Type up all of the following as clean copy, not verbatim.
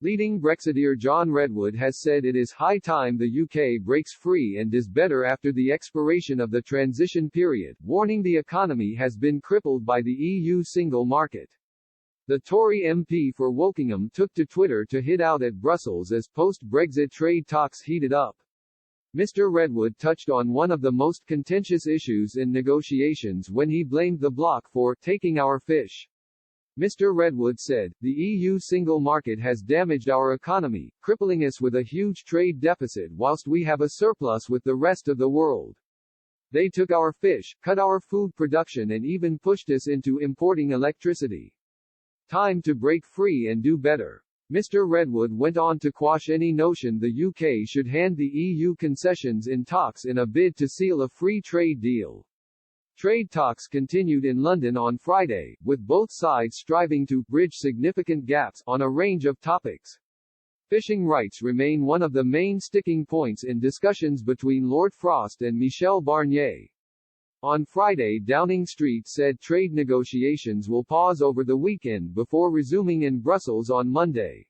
Leading Brexiteer John Redwood has said it is high time the UK breaks free and does better after the expiration of the transition period, warning the economy has been crippled by the EU single market. The Tory MP for Wokingham took to Twitter to hit out at Brussels as post-Brexit trade talks heated up. Mr. Redwood touched on one of the most contentious issues in negotiations when he blamed the bloc for taking our fish. Mr. Redwood said, "The EU single market has damaged our economy, crippling us with a huge trade deficit whilst we have a surplus with the rest of the world. They took our fish, cut our food production and even pushed us into importing electricity. Time to break free and do better." Mr. Redwood went on to quash any notion the UK should hand the EU concessions in talks in a bid to seal a free trade deal. Trade talks continued in London on Friday, with both sides striving to bridge significant gaps on a range of topics. Fishing rights remain one of the main sticking points in discussions between Lord Frost and Michel Barnier. On Friday, Downing Street said trade negotiations will pause over the weekend before resuming in Brussels on Monday.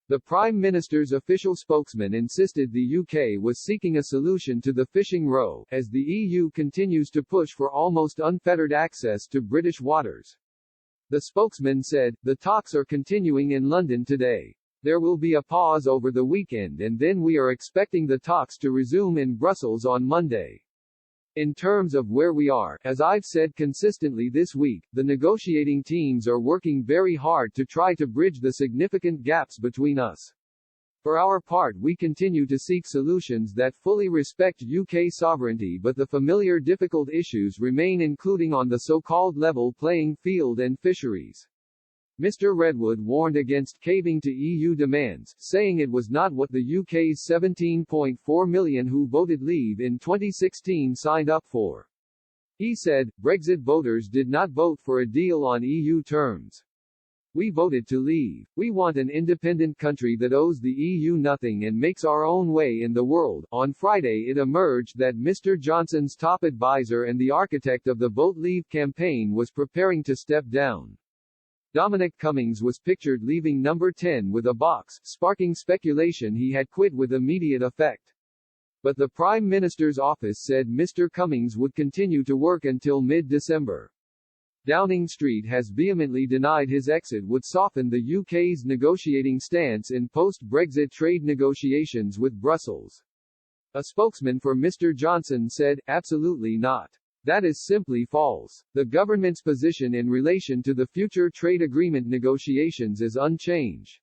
The Prime Minister's official spokesman insisted the UK was seeking a solution to the fishing row, as the EU continues to push for almost unfettered access to British waters. The spokesman said, "The talks are continuing in London today. There will be a pause over the weekend and then we are expecting the talks to resume in Brussels on Monday. In terms of where we are, as I've said consistently this week, the negotiating teams are working very hard to try to bridge the significant gaps between us. For our part, we continue to seek solutions that fully respect UK sovereignty, but the familiar difficult issues remain, including on the so-called level playing field and fisheries." Mr. Redwood warned against caving to EU demands, saying it was not what the UK's 17.4 million who voted Leave in 2016 signed up for. He said, "Brexit voters did not vote for a deal on EU terms. We voted to leave. We want an independent country that owes the EU nothing and makes our own way in the world." On Friday, it emerged that Mr. Johnson's top advisor and the architect of the Vote Leave campaign was preparing to step down. Dominic Cummings was pictured leaving Number 10 with a box, sparking speculation he had quit with immediate effect. But the Prime Minister's office said Mr. Cummings would continue to work until mid-December. Downing Street has vehemently denied his exit would soften the UK's negotiating stance in post-Brexit trade negotiations with Brussels. A spokesman for Mr. Johnson said, "Absolutely not. That is simply false. The government's position in relation to the future trade agreement negotiations is unchanged."